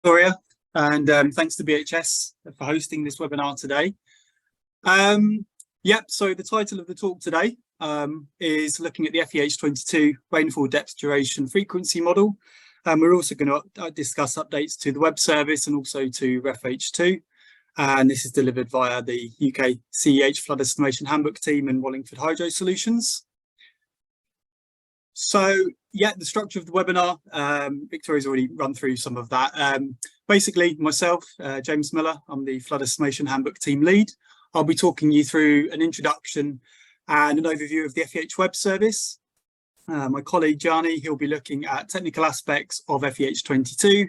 Victoria, and thanks to BHS for hosting this webinar today. So the title of the talk today is looking at the FEH22 Rainfall Depth Duration Frequency Model. We're also going to discuss updates to the web service and also to FEH2. And this is delivered via the UK CEH Flood Estimation Handbook team and Wallingford Hydro Solutions. So, yeah, the structure of the webinar, Victoria's already run through some of that. Basically, myself, James Miller, I'm the Flood Estimation Handbook team lead. I'll be talking you through an introduction and an overview of the FEH Web Service. My colleague, Gianni, he'll be looking at technical aspects of FEH22.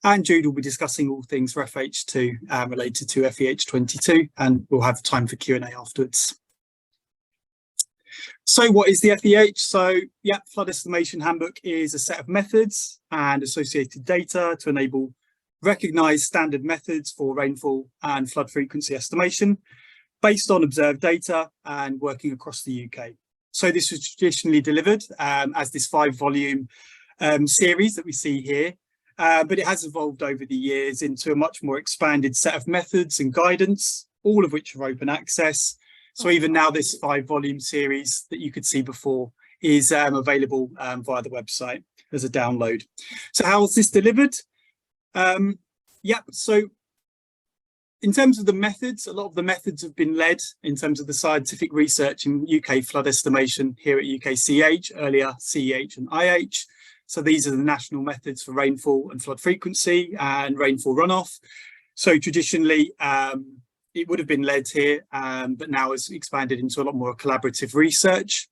And Jude will be discussing all things for FEH2 related to FEH22, and we'll have time for Q&A afterwards. So what is the FEH? So, yeah, Flood Estimation Handbook is a set of methods and associated data to enable recognised standard methods for rainfall and flood frequency estimation based on observed data and working across the UK. So this was traditionally delivered as this 5-volume series that we see here, but it has evolved over the years into a much more expanded set of methods and guidance, all of which are open access. So even now, this 5-volume series that you could see before is available via the website as a download. So how is this delivered? So in terms of the methods, a lot of the methods have been led in terms of the scientific research in UK flood estimation here at UKCH, earlier CEH and IH. So these are the national methods for rainfall and flood frequency and rainfall runoff. So traditionally, it would have been led here, but now has expanded into a lot more collaborative research.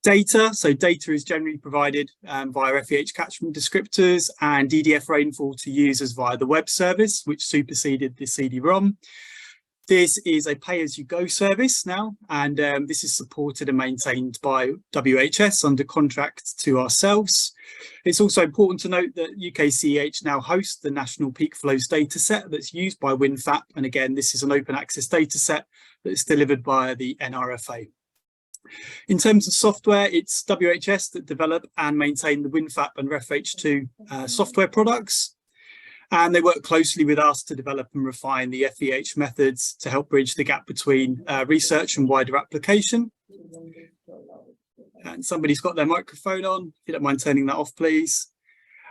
Data, so data is generally provided via FEH catchment descriptors and DDF rainfall to users via the web service, which superseded the CD-ROM. This is a pay-as-you-go service now, and this is supported and maintained by WHS under contract to ourselves. It's also important to note that UKCEH now hosts the National Peak Flows dataset that's used by WinFAP, and again, this is an open access dataset that's delivered by the NRFA. In terms of software, it's WHS that develop and maintain the WinFAP and FEH2 software products. And they work closely with us to develop and refine the FEH methods to help bridge the gap between research and wider application. And somebody's got their microphone on. If you don't mind turning that off, please.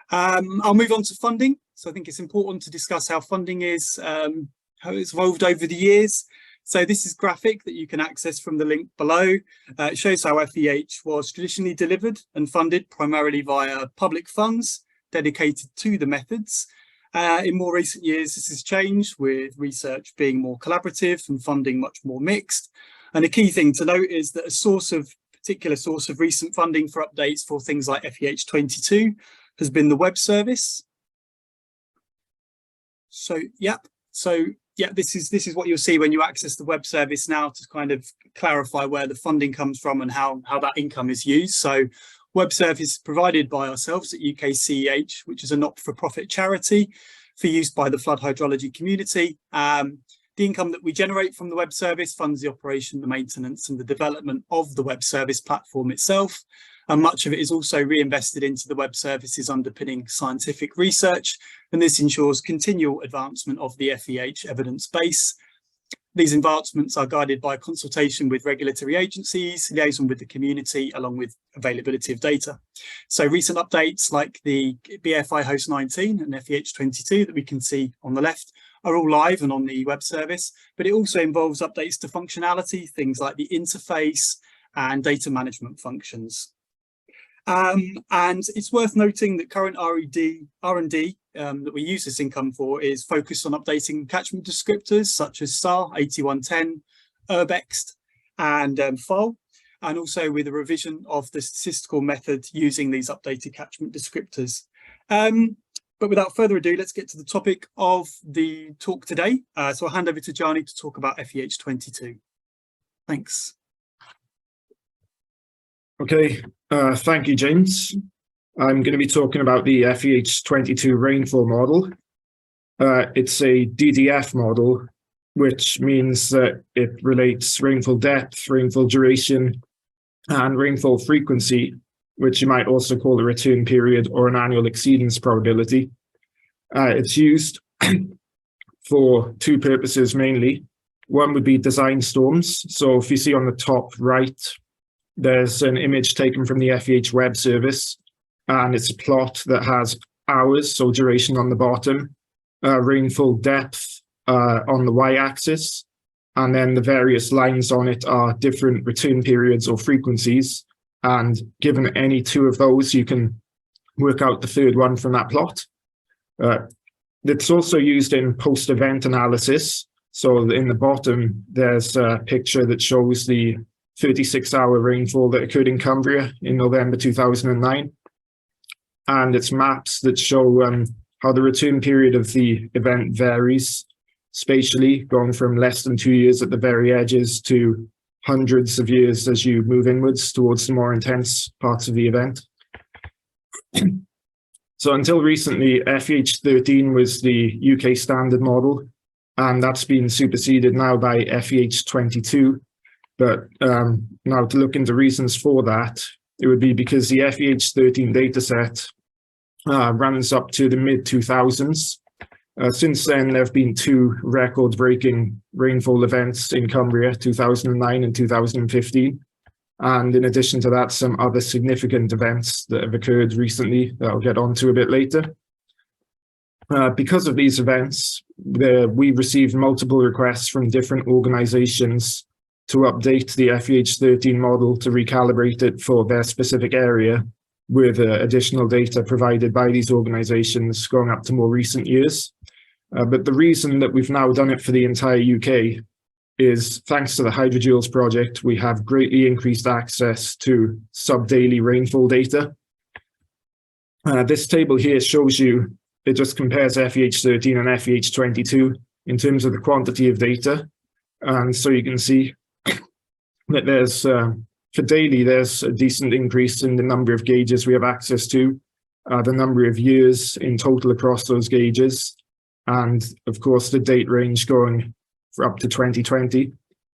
I'll move on to funding. So I think it's important to discuss how funding is, how it's evolved over the years. So this is graphic that you can access from the link below. It shows how FEH was traditionally delivered and funded primarily via public funds dedicated to the methods. In more recent years, this has changed, with research being more collaborative and funding much more mixed. And a key thing to note is that a particular source of recent funding for updates for things like FEH22 has been the web service. This is what you'll see when you access the web service now, to kind of clarify where the funding comes from and how that income is used. So web service provided by ourselves at UKCEH, which is a not-for-profit charity for use by the flood hydrology community. The income that we generate from the web service funds the operation, the maintenance and the development of the web service platform itself. And much of it is also reinvested into the web services underpinning scientific research. And this ensures continual advancement of the FEH evidence base. These advancements are guided by consultation with regulatory agencies, liaison with the community, along with availability of data. So recent updates like the BFI Host 19 and FEH22 that we can see on the left are all live and on the web service, but it also involves updates to functionality, things like the interface and data management functions. And it's worth noting that current R&D that we use this income for is focused on updating catchment descriptors such as SAR 8110, URBEXT and FOL, and also with a revision of the statistical method using these updated catchment descriptors. But without further ado, let's get to the topic of the talk today. So I'll hand over to Gianni to talk about FEH22. Thanks. Okay, thank you, James. I'm going to be talking about the FEH22 rainfall model. It's a DDF model, which means that it relates rainfall depth, rainfall duration, and rainfall frequency, which you might also call a return period or an annual exceedance probability. It's used for two purposes mainly. One would be design storms. So if you see on the top right, there's an image taken from the FEH Web Service, and it's a plot that has hours, so duration on the bottom, rainfall depth on the y-axis, and then the various lines on it are different return periods or frequencies. And given any two of those, you can work out the third one from that plot. It's also used in post-event analysis. So in the bottom, there's a picture that shows the 36-hour rainfall that occurred in Cumbria in November 2009. And it's maps that show how the return period of the event varies spatially, going from less than 2 years at the very edges to hundreds of years as you move inwards towards the more intense parts of the event. So until recently, FEH13 was the UK standard model, and that's been superseded now by FEH22. But now to look into reasons for that, it would be because the FEH13 dataset runs up to the mid-2000s. Since then, there have been two record-breaking rainfall events in Cumbria, 2009 and 2015. And in addition to that, some other significant events that have occurred recently that I'll get onto a bit later. Because of these events, we received multiple requests from different organizations to update the FEH13 model to recalibrate it for their specific area with additional data provided by these organizations going up to more recent years. But the reason that we've now done it for the entire UK is thanks to the Hydrojoules project, we have greatly increased access to sub-daily rainfall data. This table here shows you, it just compares FEH13 and FEH22 in terms of the quantity of data. And so you can see that there's, for daily, there's a decent increase in the number of gauges we have access to, the number of years in total across those gauges, and of course the date range going for up to 2020.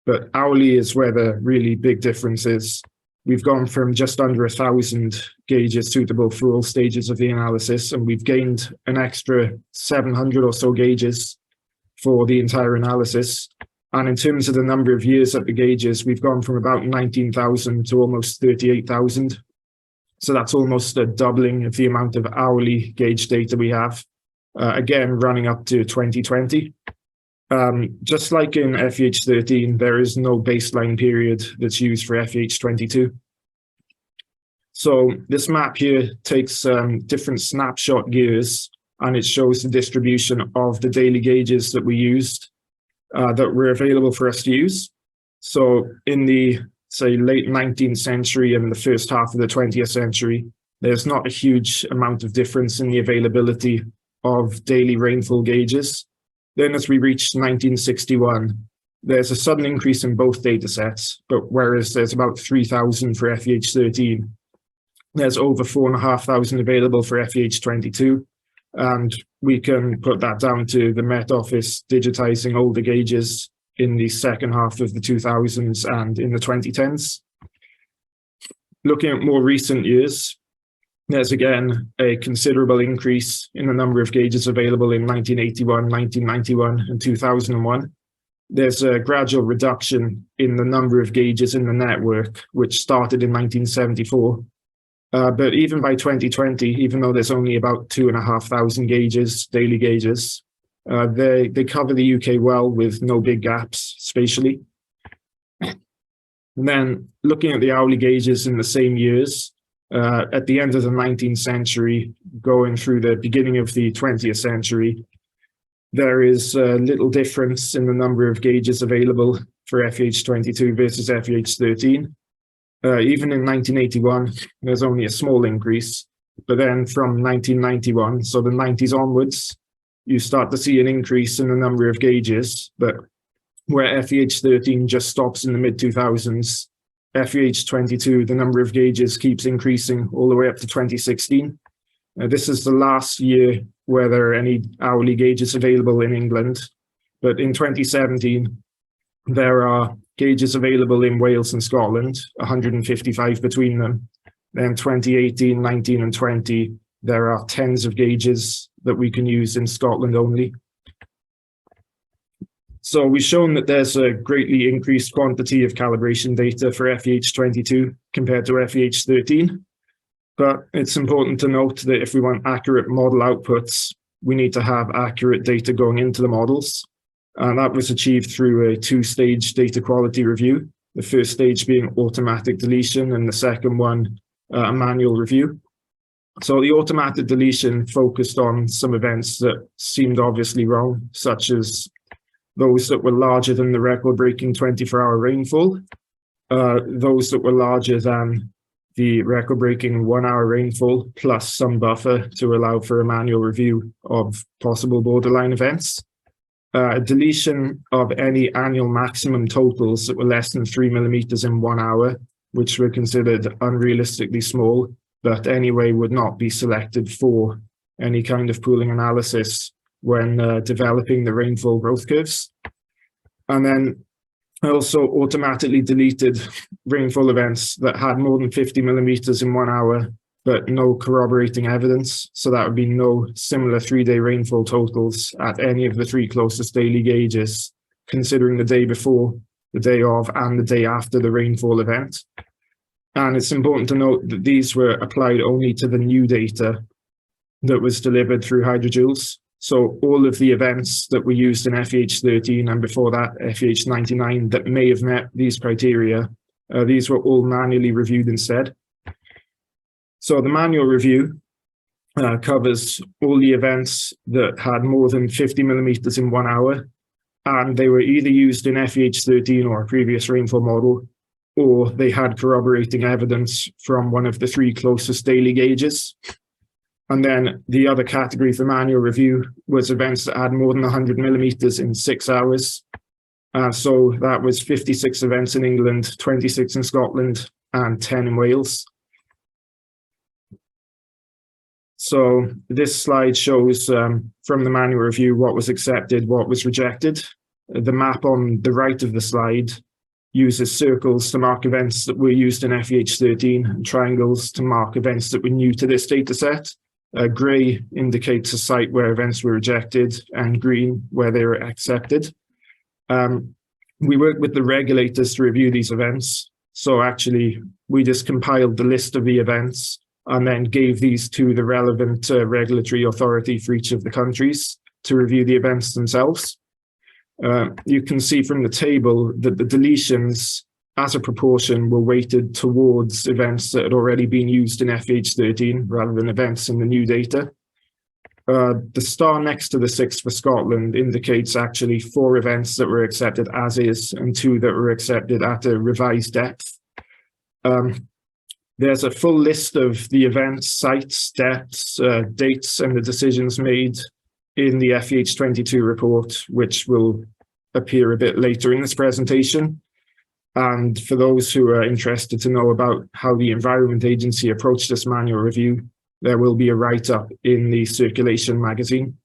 But hourly is where the really big difference is. We've gone from just under 1,000 gauges suitable for all stages of the analysis, and we've gained an extra 700 or so gauges for the entire analysis. And in terms of the number of years at the gauges, we've gone from about 19,000 to almost 38,000. So that's almost a doubling of the amount of hourly gauge data we have, again, running up to 2020. Just like in FEH13, there is no baseline period that's used for FEH22. So this map here takes different snapshot years, and it shows the distribution of the daily gauges that we used that were available for us to use. So in the, say, late 19th century and the first half of the 20th century, there's not a huge amount of difference in the availability of daily rainfall gauges. Then as we reached 1961, there's a sudden increase in both data sets, but whereas there's about 3,000 for FEH13, there's over 4,500 available for FEH22. And we can put that down to the Met Office digitizing older gauges in the second half of the 2000s and in the 2010s. Looking at more recent years, there's again a considerable increase in the number of gauges available in 1981, 1991, and 2001. There's a gradual reduction in the number of gauges in the network, which started in 1974. But even by 2020, even though there's only about 2,500 gauges, daily gauges, they cover the UK well with no big gaps spatially. And then looking at the hourly gauges in the same years, at the end of the 19th century, going through the beginning of the 20th century, there is little difference in the number of gauges available for FEH22 versus FEH13. Even in 1981, there's only a small increase, but then from 1991, so the 90s onwards, you start to see an increase in the number of gauges, but where FEH13 just stops in the mid-2000s, FEH22, the number of gauges keeps increasing all the way up to 2016. This is the last year where there are any hourly gauges available in England, but in 2017, there are gauges available in Wales and Scotland, 155 between them. Then 2018, 19 and 20, there are tens of gauges that we can use in Scotland only. So we've shown that there's a greatly increased quantity of calibration data for FEH22 compared to FEH13. But it's important to note that if we want accurate model outputs, we need to have accurate data going into the models. And that was achieved through a two-stage data quality review. The first stage being automatic deletion and the second one, a manual review. So the automatic deletion focused on some events that seemed obviously wrong, such as those that were larger than the record-breaking 24-hour rainfall, those that were larger than the record-breaking 1-hour rainfall, plus some buffer to allow for a manual review of possible borderline events. Deletion of any annual maximum totals that were less than 3 millimeters in 1 hour, which were considered unrealistically small, but anyway would not be selected for any kind of pooling analysis when developing the rainfall growth curves. And then I also automatically deleted rainfall events that had more than 50 millimeters in 1 hour, but no corroborating evidence. So that would be no similar 3-day rainfall totals at any of the 3 closest daily gauges, considering the day before, the day of, and the day after the rainfall event. And it's important to note that these were applied only to the new data that was delivered through hydrojoules. So all of the events that were used in FEH13 and before that FEH99 that may have met these criteria, these were all manually reviewed instead. So the manual review covers all the events that had more than 50 millimeters in 1 hour, and they were either used in FEH13 or a previous rainfall model, or they had corroborating evidence from one of the 3 closest daily gauges. And then the other category for manual review was events that had more than 100 millimeters in 6 hours. So that was 56 events in England, 26 in Scotland, and 10 in Wales. So this slide shows from the manual review what was accepted, what was rejected. The map on the right of the slide uses circles to mark events that were used in FEH13 and triangles to mark events that were new to this data set. Grey indicates a site where events were rejected and green where they were accepted. We worked with the regulators to review these events. So actually, we just compiled the list of the events and then gave these to the relevant regulatory authority for each of the countries to review the events themselves. You can see from the table that the deletions as a proportion were weighted towards events that had already been used in FEH13 rather than events in the new data. The star next to the 6 for Scotland indicates actually 4 events that were accepted as is and 2 that were accepted at a revised depth. There's a full list of the events, sites, depths, dates, and the decisions made in the FEH22 report, which will appear a bit later in this presentation. And for those who are interested to know about how the Environment Agency approached this manual review, there will be a write-up in the Circulation magazine.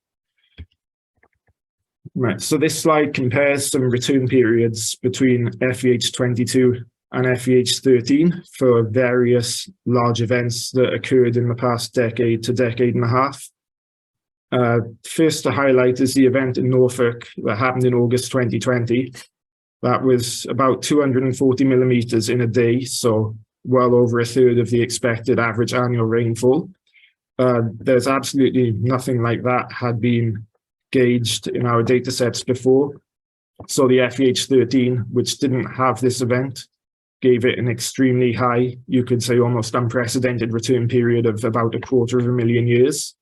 Right, so this slide compares some return periods between FEH22 and FEH13 for various large events that occurred in the past decade to decade and a half. First to highlight is the event in Norfolk that happened in August 2020. That was about 240 millimeters in a day, so well over a third of the expected average annual rainfall. There's absolutely nothing like that had been gauged in our data sets before. So the FEH13, which didn't have this event, gave it an extremely high, you could say almost unprecedented return period of about 250,000 years.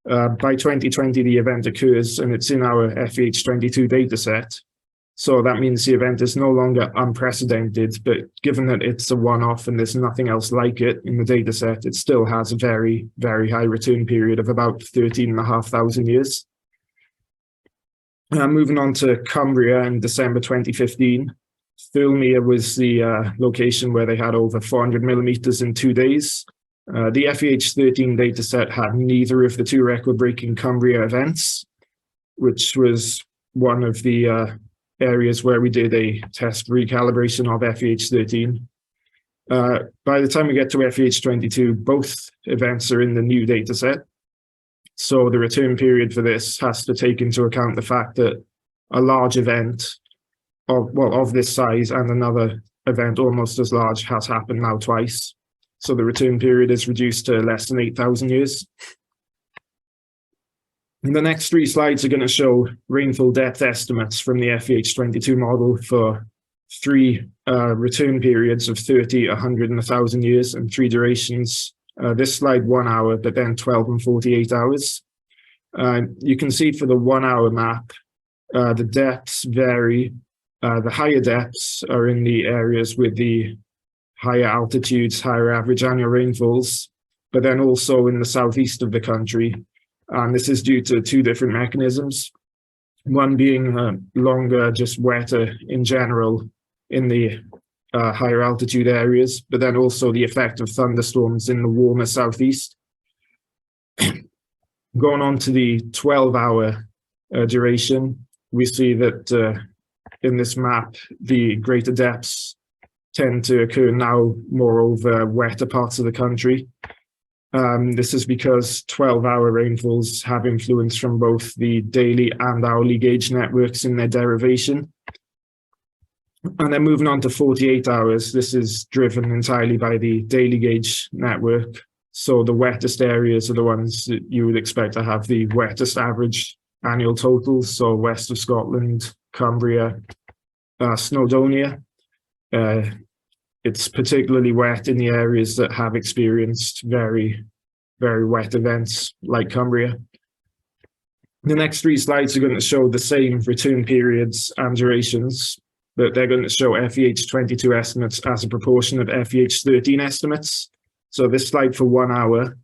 By 2020, the event occurs and it's in our FEH22 data set. So that means the event is no longer unprecedented, but given that it's a one-off and there's nothing else like it in the data set, it still has a very, very high return period of about 13,500 years. Moving on to Cumbria in December 2015, Thirlmere was the location where they had over 400 millimeters in 2 days. The FEH13 dataset had neither of the 2 record-breaking Cumbria events, which was one of the areas where we did a test recalibration of FEH13. By the time we get to FEH22, both events are in the new dataset. So the return period for this has to take into account the fact that a large event of this size and another event almost as large has happened now twice. So the return period is reduced to less than 8,000 years. And the next 3 slides are going to show rainfall depth estimates from the FEH22 model for 3 return periods of 30, 100, and 1,000 years, and 3 durations. This slide 1 hour, but then 12 and 48 hours. You can see for the 1 hour map, the depths vary. The higher depths are in the areas with the higher altitudes, higher average annual rainfalls, but then also in the southeast of the country. And this is due to 2 different mechanisms. One being longer, just wetter in general in the higher altitude areas, but then also the effect of thunderstorms in the warmer southeast. Going on to the 12-hour duration, we see that in this map, the greater depths tend to occur now more over wetter parts of the country. This is because 12-hour rainfalls have influence from both the daily and hourly gauge networks in their derivation. And then moving on to 48 hours, this is driven entirely by the daily gauge network. So the wettest areas are the ones that you would expect to have the wettest average annual totals. So west of Scotland, Cumbria, Snowdonia. It's particularly wet in the areas that have experienced very, very wet events like Cumbria. The next 3 slides are going to show the same return periods and durations, but they're going to show FEH22 estimates as a proportion of FEH13 estimates. So this slide for 1 hour,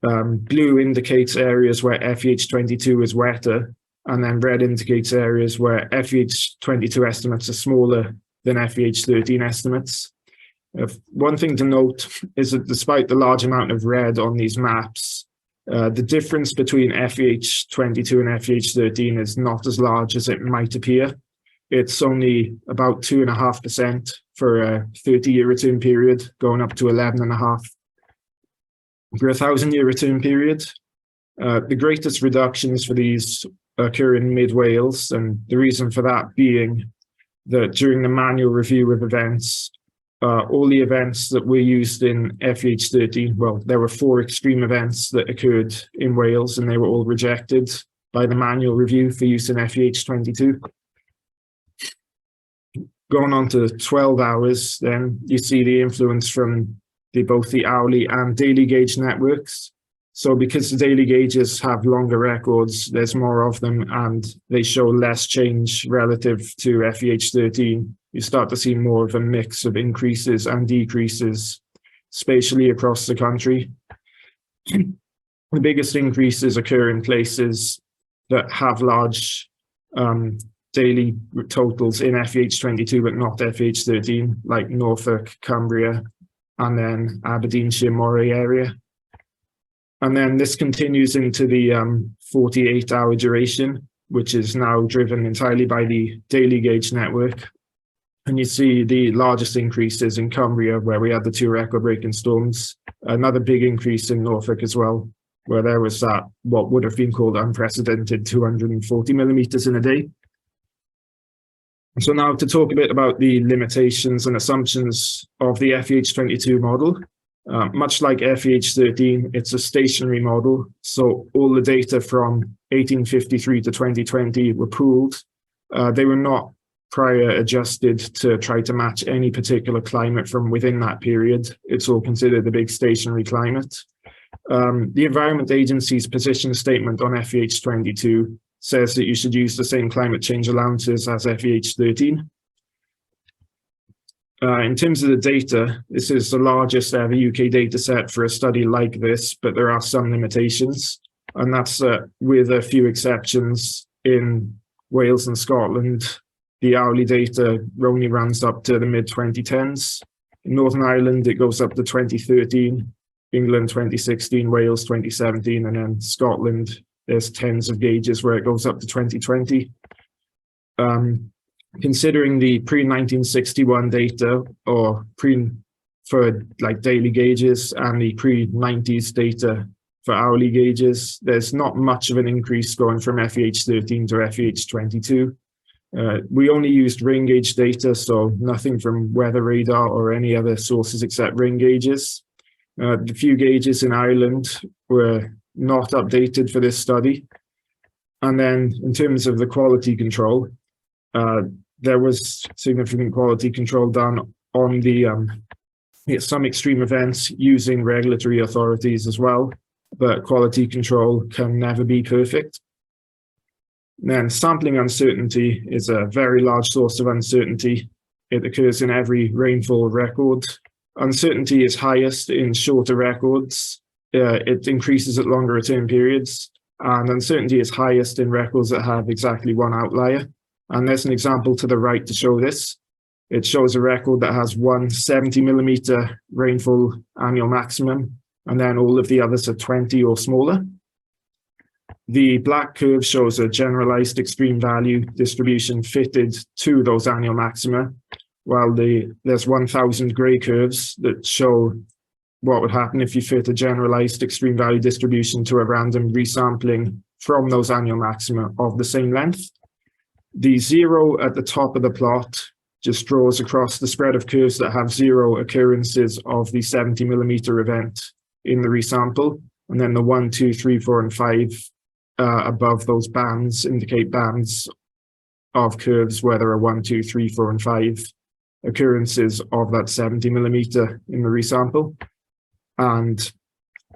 blue indicates areas where FEH22 is wetter, and then red indicates areas where FEH22 estimates are smaller than FEH13 estimates. One thing to note is that despite the large amount of red on these maps, the difference between FEH22 and FEH13 is not as large as it might appear. It's only about 2.5% for a 30-year return period, going up to 11.5% for a 1,000-year return period. The greatest reductions for these occur in mid-Wales, and the reason for that being that during the manual review of events, all the events that were used in FEH13, well, there were 4 extreme events that occurred in Wales, and they were all rejected by the manual review for use in FEH22. Going on to 12 hours, then you see the influence from both the hourly and daily gauge networks. So because the daily gauges have longer records, there's more of them, and they show less change relative to FEH13. You start to see more of a mix of increases and decreases spatially across the country. The biggest increases occur in places that have large daily totals in FEH22 but not FEH13, like Norfolk, Cumbria, and then Aberdeenshire, Moray area. And then this continues into the 48-hour duration, which is now driven entirely by the daily gauge network. And you see the largest increases in Cumbria, where we had the 2 record-breaking storms. Another big increase in Norfolk as well, where there was that what would have been called unprecedented 240 millimeters in a day. So now to talk a bit about the limitations and assumptions of the FEH22 model. Much like FEH13, it's a stationary model. So all the data from 1853 to 2020 were pooled. They were not prior adjusted to try to match any particular climate from within that period. It's all considered a big stationary climate. The Environment Agency's position statement on FEH22 says that you should use the same climate change allowances as FEH13. In terms of the data, this is the largest ever UK data set for a study like this, but there are some limitations, and that's with a few exceptions. In Wales and Scotland, the hourly data only runs up to the mid-2010s. In Northern Ireland, it goes up to 2013, England 2016, Wales 2017, and then Scotland, there's tens of gauges where it goes up to 2020. Considering the pre-1961 data, or for like daily gauges, and the pre-90s data for hourly gauges. There's not much of an increase going from FEH13 to FEH22. We only used rain gauge data, so nothing from weather radar or any other sources except rain gauges. The few gauges in Ireland were not updated for this study. And then in terms of the quality control, there was significant quality control done on the some extreme events using regulatory authorities as well, but quality control can never be perfect. Then sampling uncertainty is a very large source of uncertainty. It occurs in every rainfall record. Uncertainty is highest in shorter records. It increases at longer return periods, and uncertainty is highest in records that have exactly one outlier. And there's an example to the right to show this. It shows a record that has one 70mm rainfall annual maximum, and then all of the others are 20 or smaller. The black curve shows a generalized extreme value distribution fitted to those annual maxima, while there's 1,000 gray curves that show what would happen if you fit a generalized extreme value distribution to a random resampling from those annual maxima of the same length. The 0 at the top of the plot just draws across the spread of curves that have 0 occurrences of the 70mm event in the resample, and then the 1, 2, 3, 4, and 5 above those bands indicate bands of curves where there are 1, 2, 3, 4, and 5 occurrences of that 70mm in the resample. And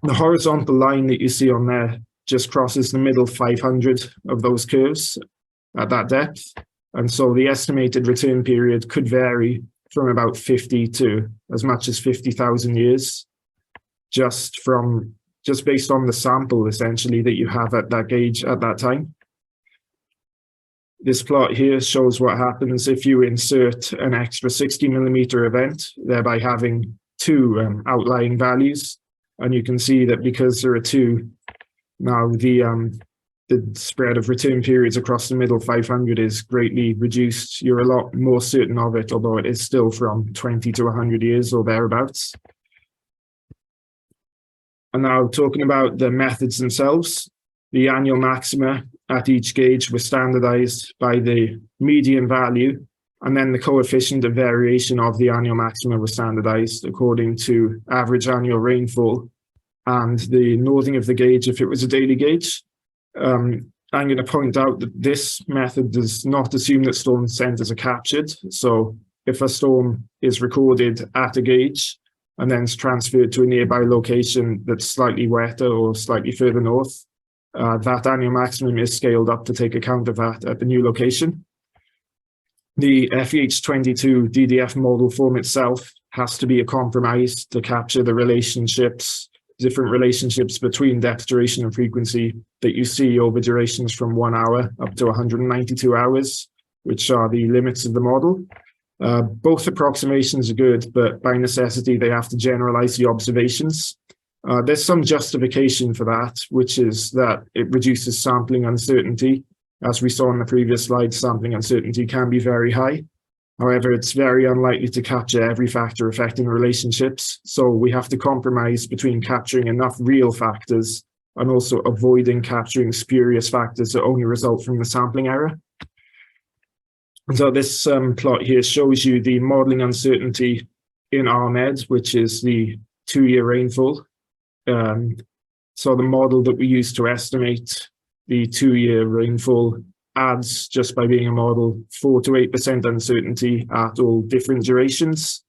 the horizontal line that you see on there just crosses the middle 500 of those curves at that depth. And so the estimated return period could vary from about 50 to as much as 50,000 years, just based on the sample, essentially, that you have at that gauge at that time. This plot here shows what happens if you insert an extra 60mm event, thereby having 2 outlying values. And you can see that because there are 2, now the spread of return periods across the middle 500 is greatly reduced. You're a lot more certain of it, although it is still from 20 to 100 years or thereabouts. And now talking about the methods themselves, the annual maxima at each gauge was standardized by the median value, and then the coefficient of variation of the annual maxima was standardized according to average annual rainfall and the northing of the gauge if it was a daily gauge. I'm going to point out that this method does not assume that storm centers are captured. So if a storm is recorded at a gauge and then is transferred to a nearby location that's slightly wetter or slightly further north, that annual maximum is scaled up to take account of that at the new location. The FEH22 DDF model form itself has to be a compromise to capture the relationships, different relationships between depth, duration, and frequency that you see over durations from 1 hour up to 192 hours, which are the limits of the model. Both approximations are good, but by necessity, they have to generalize the observations. There's some justification for that, which is that it reduces sampling uncertainty. As we saw in the previous slide, sampling uncertainty can be very high. However, it's very unlikely to capture every factor affecting relationships. So we have to compromise between capturing enough real factors and also avoiding capturing spurious factors that only result from the sampling error. And so this plot here shows you the modeling uncertainty in RMED, which is the 2-year rainfall. So the model that we use to estimate the 2-year rainfall adds, just by being a model, 4 to 8% uncertainty at all different durations,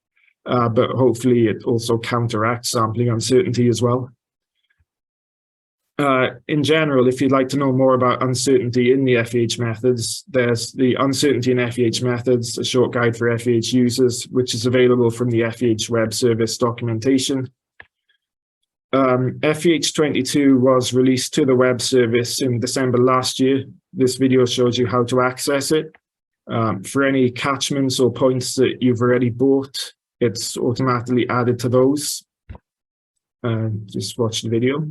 but hopefully it also counteracts sampling uncertainty as well. In general, if you'd like to know more about uncertainty in the FEH methods, there's the Uncertainty in FEH Methods, a short guide for FEH users, which is available from the FEH Web Service documentation. FEH22 was released to the web service in December last year. This video shows you how to access it. For any catchments or points that you've already bought, it's automatically added to those. Just watch the video.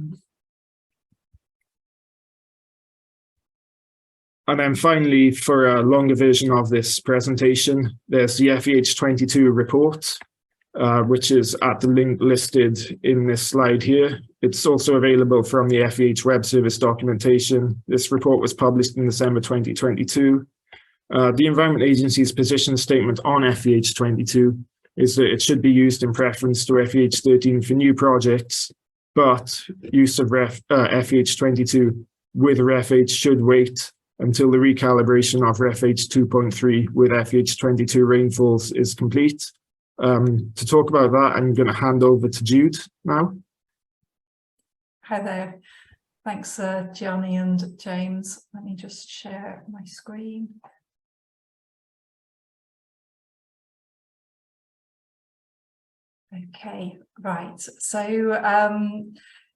And then finally, for a longer version of this presentation, there's the FEH22 report. which is at the link listed in this slide here. It's also available from the FEH Web Service documentation. This report was published in December 2022. The Environment Agency's position statement on FEH22 is that it should be used in preference to FEH13 for new projects, but use of FEH22 with RefH should wait until the recalibration of FEH2.3 with FEH22 rainfalls is complete. To talk about that, I'm going to hand over to Jude now. Hi there. Thanks, Gianni and James. Let me just share my screen. Okay, right. So,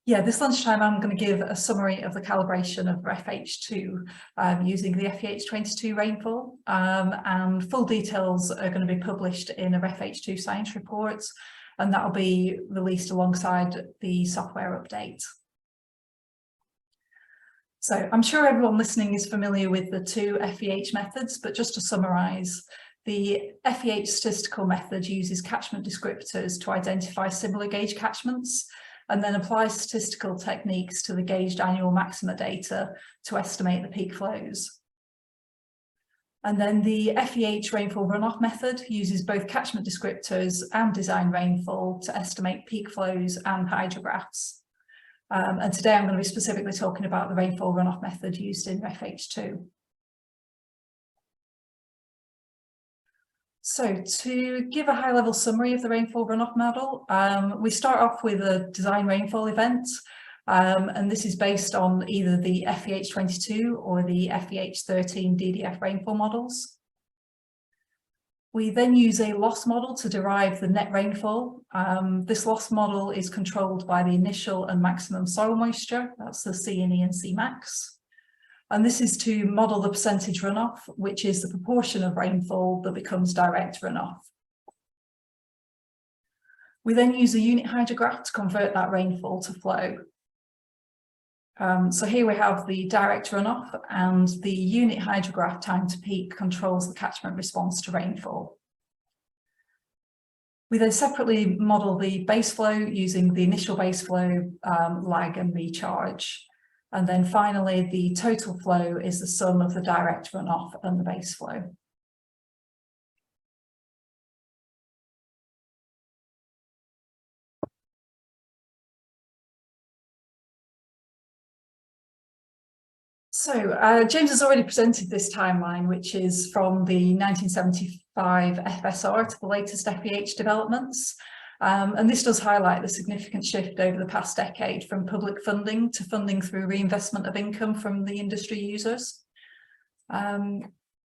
yeah, this lunchtime I'm going to give a summary of the calibration of FEH2 using the FEH22 rainfall, and full details are going to be published in a FEH2 science report, and that will be released alongside the software update. So I'm sure everyone listening is familiar with the two FEH methods, but just to summarise, the FEH statistical method uses catchment descriptors to identify similar gauge catchments and then applies statistical techniques to the gauged annual maxima data to estimate the peak flows. And then the FEH rainfall runoff method uses both catchment descriptors and design rainfall to estimate peak flows and hydrographs. And today I'm going to be specifically talking about the rainfall runoff method used in FEH2. So to give a high-level summary of the rainfall runoff model, we start off with a design rainfall event, and this is based on either the FEH22 or the FEH13 DDF rainfall models. We then use a loss model to derive the net rainfall. This loss model is controlled by the initial and maximum soil moisture, that's the C&E and Cmax. And this is to model the percentage runoff, which is the proportion of rainfall that becomes direct runoff. We then use a unit hydrograph to convert that rainfall to flow. So here we have the direct runoff, and the unit hydrograph time to peak controls the catchment response to rainfall. We then separately model the base flow using the initial base flow, lag and recharge. And then finally, the total flow is the sum of the direct runoff and the base flow. So James has already presented this timeline, which is from the 1975 FSR to the latest FEH developments. And this does highlight the significant shift over the past decade from public funding to funding through reinvestment of income from the industry users.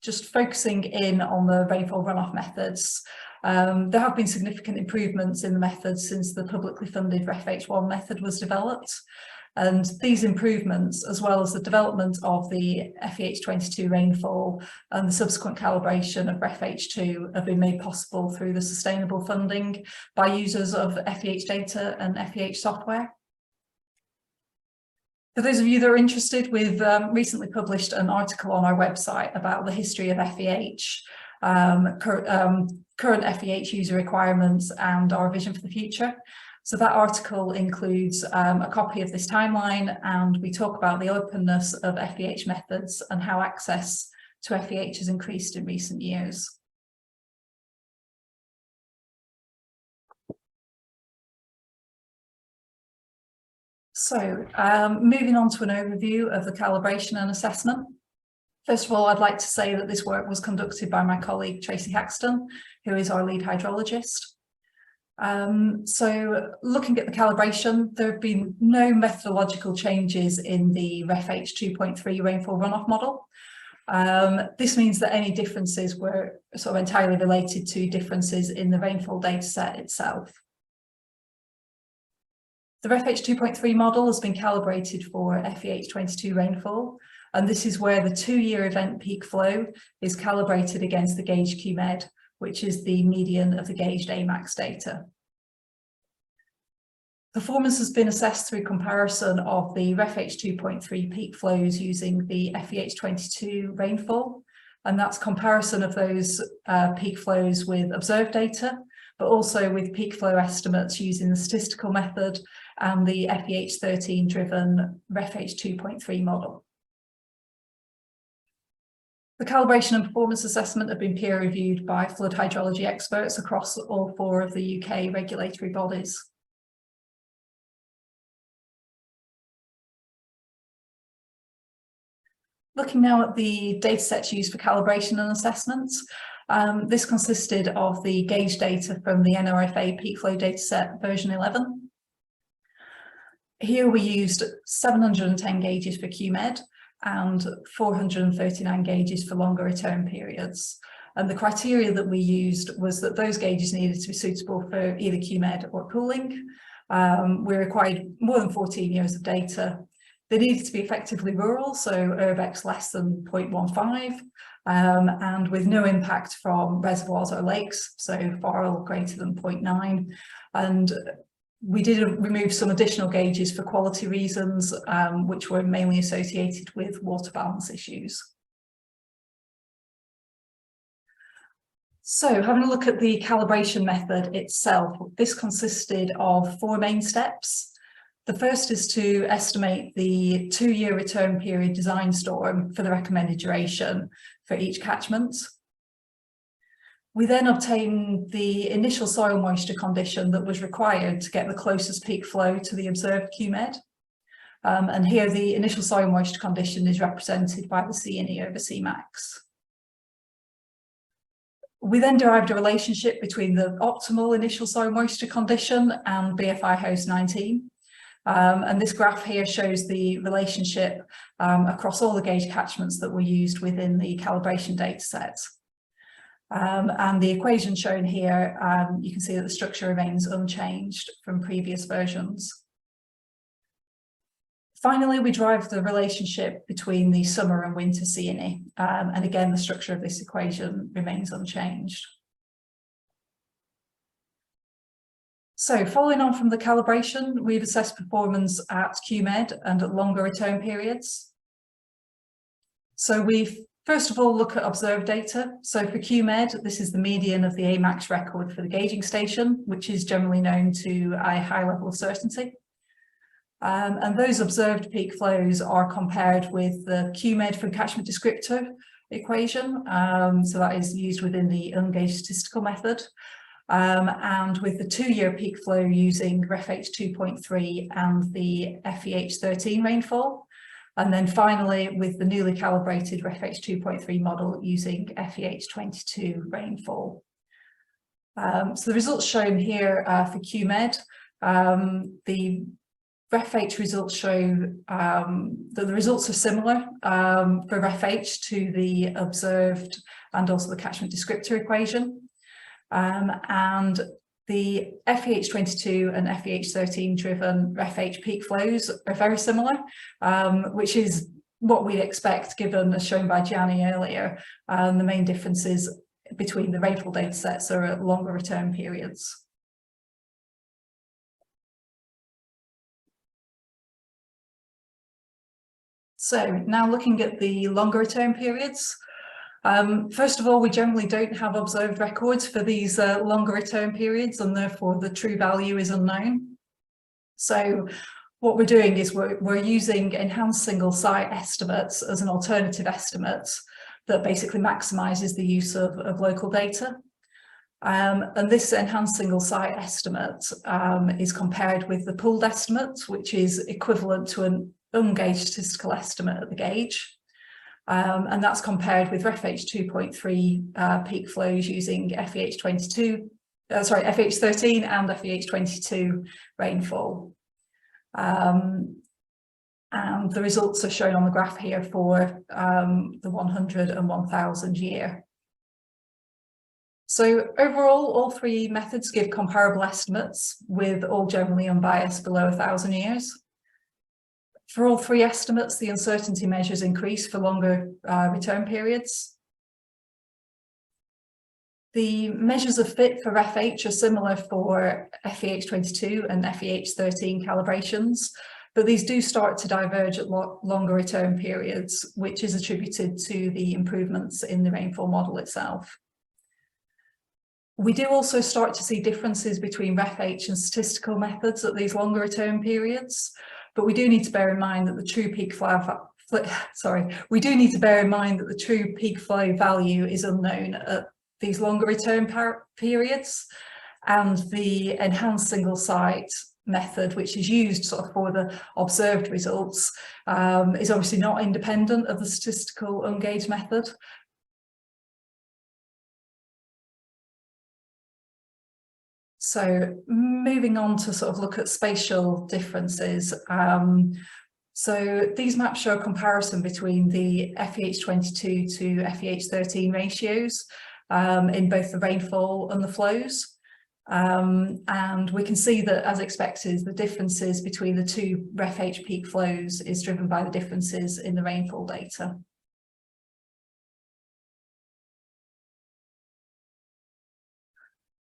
Just focusing in on the rainfall runoff methods, there have been significant improvements in the methods since the publicly funded FEH1 method was developed. And these improvements, as well as the development of the FEH22 rainfall and the subsequent calibration of FEH2, have been made possible through the sustainable funding by users of FEH data and FEH software. For those of you that are interested, we've recently published an article on our website about the history of FEH, current FEH user requirements and our vision for the future. So that article includes a copy of this timeline, and we talk about the openness of FEH methods and how access to FEH has increased in recent years. So moving on to an overview of the calibration and assessment. First of all, I'd like to say that this work was conducted by my colleague Tracy Haxton, who is our lead hydrologist. So looking at the calibration, there have been no methodological changes in the FEH2.3 rainfall runoff model. This means that any differences were sort of entirely related to differences in the rainfall dataset itself. The FEH2.3 model has been calibrated for FEH22 rainfall, and this is where the 2-year event peak flow is calibrated against the gauge QMED, which is the median of the gauged AMAX data. Performance has been assessed through comparison of the FEH2.3 peak flows using the FEH22 rainfall, and that's comparison of those peak flows with observed data, but also with peak flow estimates using the statistical method and the FEH13 driven FEH2.3 model. The calibration and performance assessment have been peer reviewed by flood hydrology experts across all 4 of the UK regulatory bodies. Looking now at the datasets used for calibration and assessments, this consisted of the gauge data from the NRFA peak flow dataset version 11. Here we used 710 gauges for QMed and 439 gauges for longer return periods. And the criteria that we used was that those gauges needed to be suitable for either QMed or pooling. We required more than 14 years of data. They needed to be effectively rural, so URBEX less than 0.15, and with no impact from reservoirs or lakes, so FARL greater than 0.9. And we did remove some additional gauges for quality reasons, which were mainly associated with water balance issues. So having a look at the calibration method itself, this consisted of 4 main steps. The first is to estimate the 2-year return period design storm for the recommended duration for each catchment. We then obtain the initial soil moisture condition that was required to get the closest peak flow to the observed QMed. And here the initial soil moisture condition is represented by the C/N/E over Cmax. We then derived a relationship between the optimal initial soil moisture condition and BFI host 19. And this graph here shows the relationship across all the gauge catchments that were used within the calibration data set. And the equation shown here, you can see that the structure remains unchanged from previous versions. Finally, we derive the relationship between the summer and winter C/N/E, and again, the structure of this equation remains unchanged. So following on from the calibration, we've assessed performance at QMed and at longer return periods. So we first of all look at observed data. So for QMed, this is the median of the AMAX record for the gauging station, which is generally known to a high level of certainty. And those observed peak flows are compared with the QMed from catchment descriptor equation. So that is used within the ungauged statistical method. And with the 2-year peak flow using FEH2.3 and the FEH13 rainfall. And then finally, with the newly calibrated FEH2.3 model using FEH22 rainfall. So the results shown here for QMed, the FEH results show that the results are similar for FEH to the observed and also the catchment descriptor equation. And the FEH22 and FEH13 driven FEH peak flows are very similar, which is what we'd expect given, as shown by Gianni earlier, the main differences between the rainfall data sets are at longer return periods. So now looking at the longer return periods. First of all, we generally don't have observed records for these longer return periods, and therefore the true value is unknown. So what we're doing is we're using enhanced single site estimates as an alternative estimate that basically maximizes the use of local data. And this enhanced single site estimate is compared with the pooled estimate, which is equivalent to an ungauged statistical estimate at the gauge. And that's compared with FEH2.3 peak flows using FEH13 and FEH22 rainfall. And the results are shown on the graph here for the 100 and 1000 year. So overall, all 3 methods give comparable estimates, with all generally unbiased below 1000 years. For all 3 estimates, the uncertainty measures increase for longer return periods. The measures of fit for FH are similar for FEH22 and FEH13 calibrations, but these do start to diverge at longer return periods, which is attributed to the improvements in the rainfall model itself. We do also start to see differences between RefH and statistical methods at these longer return periods, but we do need to bear in mind that the true peak flow value is unknown at these longer return periods, and the enhanced single site method, which is used sort of for the observed results, is obviously not independent of the statistical ungauged method. So moving on to sort of look at spatial differences. So these maps show a comparison between the FEH22 to FEH13 ratios in both the rainfall and the flows. And we can see that, as expected, the differences between the two RefH peak flows is driven by the differences in the rainfall data.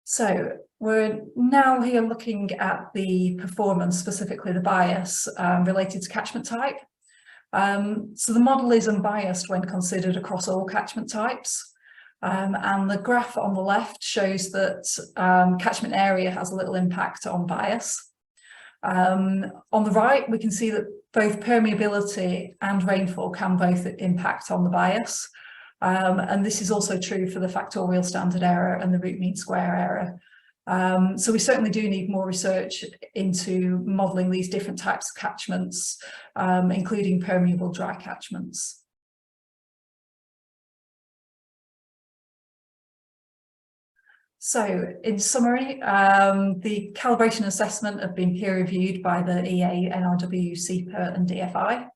So we're now here looking at the performance, specifically the bias related to catchment type. So the model is unbiased when considered across all catchment types. And the graph on the left shows that catchment area has a little impact on bias. On the right, we can see that both permeability and rainfall can both impact on the bias. And this is also true for the factorial standard error and the root mean square error. So we certainly do need more research into modelling these different types of catchments, including permeable dry catchments. So in summary, the calibration assessment have been peer reviewed by the EA, NRW, CEPA and DFI.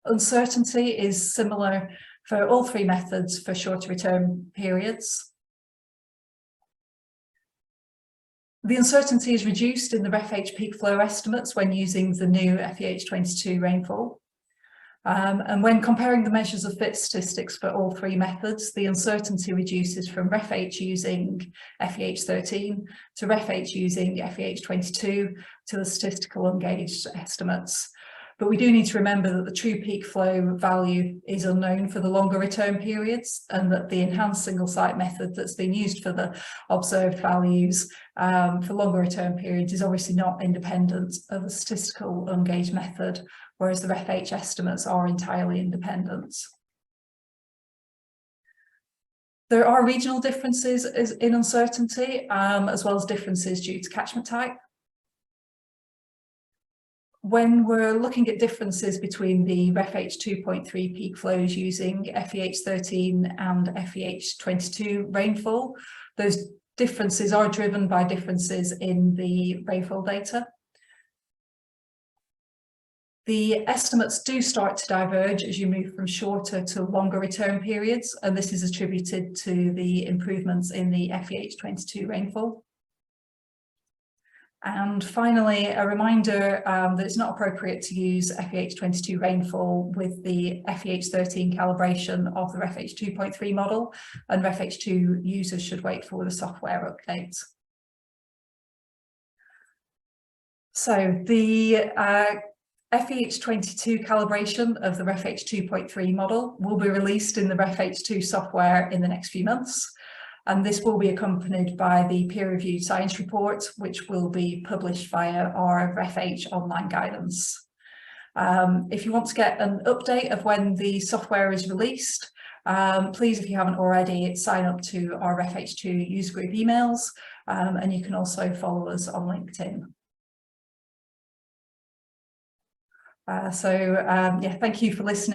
Uncertainty is similar for all three methods for shorter return periods. The uncertainty is reduced in the RefH peak flow estimates when using the new FEH22 rainfall. And when comparing the measures of fit statistics for all three methods, the uncertainty reduces from RefH using FEH13 to RefH using FEH22 to the statistical ungauged estimates. But we do need to remember that the true peak flow value is unknown for the longer return periods, and that the enhanced single site method that's been used for the observed values for longer return periods is obviously not independent of the statistical ungauged method, whereas the RefH estimates are entirely independent. There are regional differences in uncertainty, as well as differences due to catchment type. When we're looking at differences between the RefH 2.3 peak flows using FEH13 and FEH22 rainfall, those differences are driven by differences in the rainfall data. The estimates do start to diverge as you move from shorter to longer return periods, and this is attributed to the improvements in the FEH22 rainfall. And finally, a reminder that it's not appropriate to use FEH22 rainfall with the FEH13 calibration of the RefH 2.3 model, and RefH 2 users should wait for the software update. So the FEH22 calibration of the RefH 2.3 model will be released in the RefH 2 software in the next few months. And this will be accompanied by the peer-reviewed science report, which will be published via our FEH online guidance. If you want to get an update of when the software is released, please, if you haven't already, sign up to our RefH 2 user group emails, and you can also follow us on LinkedIn. Yeah, thank you for listening.